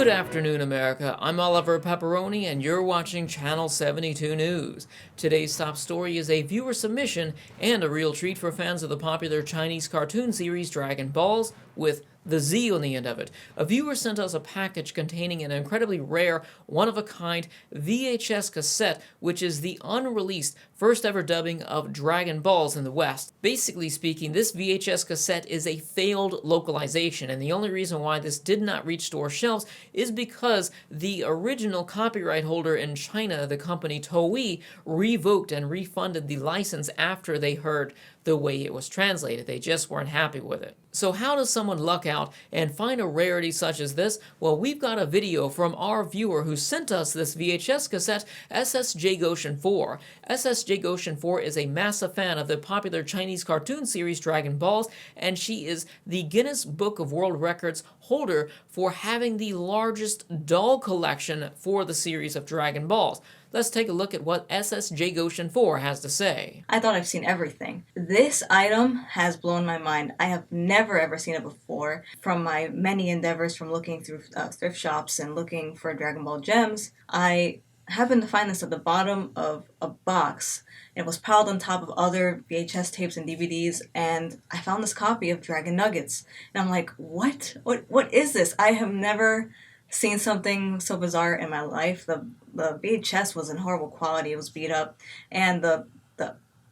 Good afternoon, America. I'm Oliver Pepperoni, and you're watching Channel 72 News. Today's top story is a viewer submission and a real treat for fans of the popular Chinese cartoon series Dragon Balls, with the Z on the end of it. A viewer sent us a package containing an incredibly rare, one-of-a-kind VHS cassette, which is the unreleased first ever dubbing of Dragon Balls in the West. Basically speaking, this VHS cassette is a failed localization, and the only reason why this did not reach store shelves is because the original copyright holder in China, the company Toei, revoked and refunded the license after they heard the way it was translated. They just weren't happy with it. So how does someone luck out and find a rarity such as this? Well, we've got a video from our viewer who sent us this VHS cassette, SSJ Goshen 4. SSJ Goshen 4 is a massive fan of the popular Chinese cartoon series Dragon Balls, and she is the Guinness Book of World Records holder for having the largest doll collection for the series of Dragon Balls. Let's take a look at what SSJ Goshen 4 has to say. I thought I've seen everything. This item has blown my mind. I have never ever seen it before. From my many endeavors from looking through thrift shops and looking for Dragon Ball gems, I happened to find this at the bottom of a box. It was piled on top of other VHS tapes and DVDs, and I found this copy of Dragon Nuggets. And I'm like, what? What is this? I have never seen something so bizarre in my life. The VHS was in horrible quality. It was beat up. And the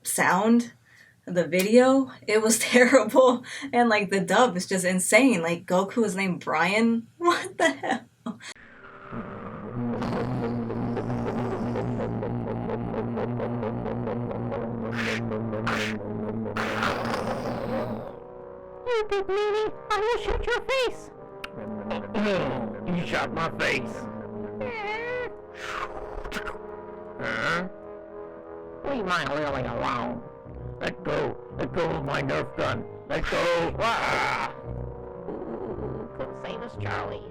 sound, the video, it was terrible. And like the dub is just insane. Like Goku is named Brian. What the hell? You big meanie, I will shoot your face. You shot my face. Huh? Leave my Lily alone. Let go of my Nerf gun. Let go. Ah! Ooh, couldn't save us, Charlie.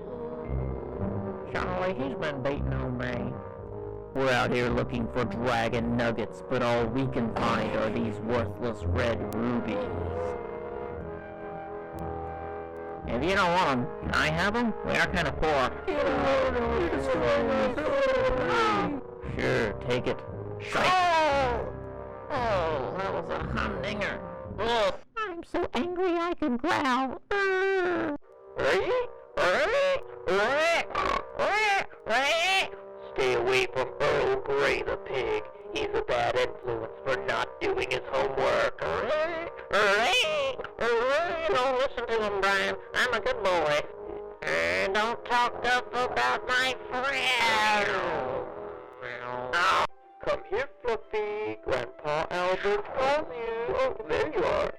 Charlie, he's been beating on me. We're out here looking for dragon nuggets, but all we can find are these worthless red rubies. If you don't want them, can I have them? We are kind of poor. Sure, take it. Oh, that was a humdinger. Ugh. I'm so angry I can growl. Stay away from Earl Grey the pig. He's a bad influence for not doing his homework. Don't listen to him, Brian. I'm a good boy. Don't talk up about my friend. Come here, Fluffy. Grandpa Albert calls you. Oh, there you are.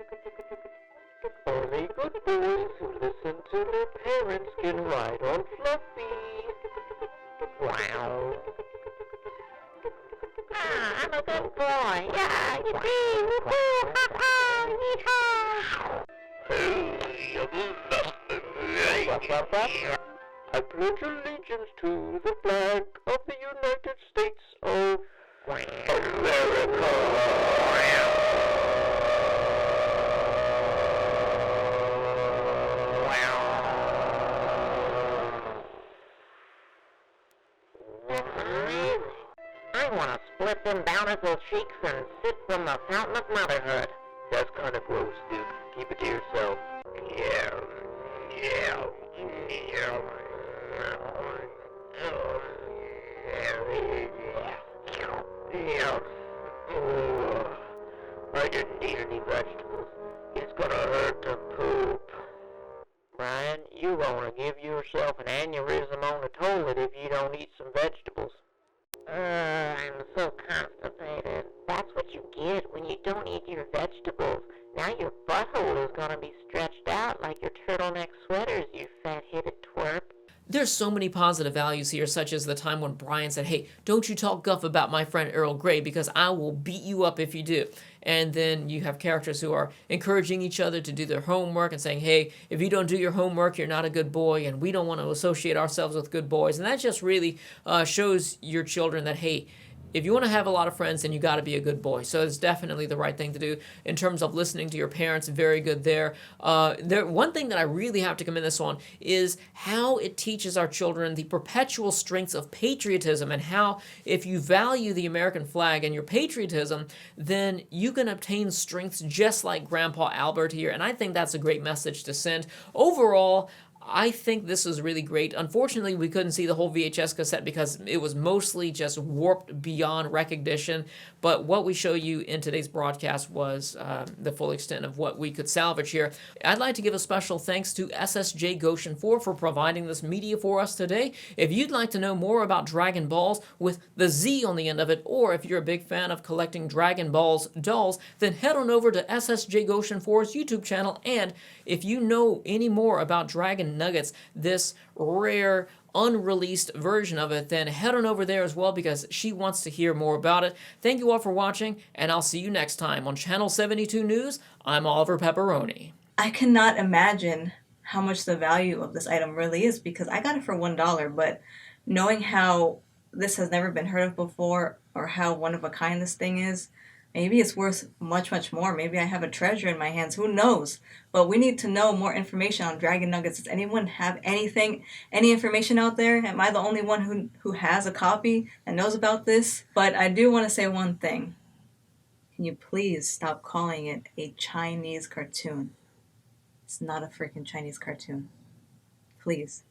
Only good boys who listen to their parents can ride on Fluffy. Wow. I'm a good boy. Yeah, yippee, woohoo, ha ha, Yeehaw. I pledge allegiance to the flag of the United States of America. I want to split them bountiful cheeks and sip from the fountain of motherhood. That's kind of gross, Duke. Keep it to yourself. Yeah. I didn't eat any vegetables. It's gonna hurt to poop. Brian, you're going to give yourself an aneurysm on the toilet if you don't eat some vegetables. I'm so constipated. That's what you get when you don't eat your vegetables. Now your butthole is going to be stretched out like your turtleneck sweaters, you fat-headed twerp. There's so many positive values here, such as the time when Brian said, hey, don't you talk guff about my friend Earl Grey because I will beat you up if you do. And then you have characters who are encouraging each other to do their homework and saying, hey, if you don't do your homework, you're not a good boy, and we don't want to associate ourselves with good boys. And that just really shows your children that, hey, if you want to have a lot of friends, then you got to be a good boy. So it's definitely the right thing to do in terms of listening to your parents. Very good there. One thing that I really have to commend this on is how it teaches our children the perpetual strengths of patriotism, and how if you value the American flag and your patriotism, then you can obtain strengths just like Grandpa Albert here. And I think that's a great message to send. Overall, I think this is really great. Unfortunately, we couldn't see the whole VHS cassette because it was mostly just warped beyond recognition. But what we show you in today's broadcast was the full extent of what we could salvage here. I'd like to give a special thanks to SSJ Goshen 4 for providing this media for us today. If you'd like to know more about Dragon Balls with the Z on the end of it, or if you're a big fan of collecting Dragon Balls dolls, then head on over to SSJ Goshen 4's YouTube channel. And if you know any more about Dragon Nuggets, this rare unreleased version of it, then head on over there as well, because she wants to hear more about it. Thank you all for watching, and I'll see you next time on Channel 72 News. I'm Oliver Pepperoni. I cannot imagine how much the value of this item really is, because I got it for $1, but knowing how this has never been heard of before, or how one of a kind this thing is, maybe it's worth much, much more. Maybe I have a treasure in my hands. Who knows? But we need to know more information on Dragon Nuggets. Does anyone have any information out there? Am I the only one who has a copy and knows about this? But I do want to say one thing. Can you please stop calling it a Chinese cartoon? It's not a freaking Chinese cartoon. Please.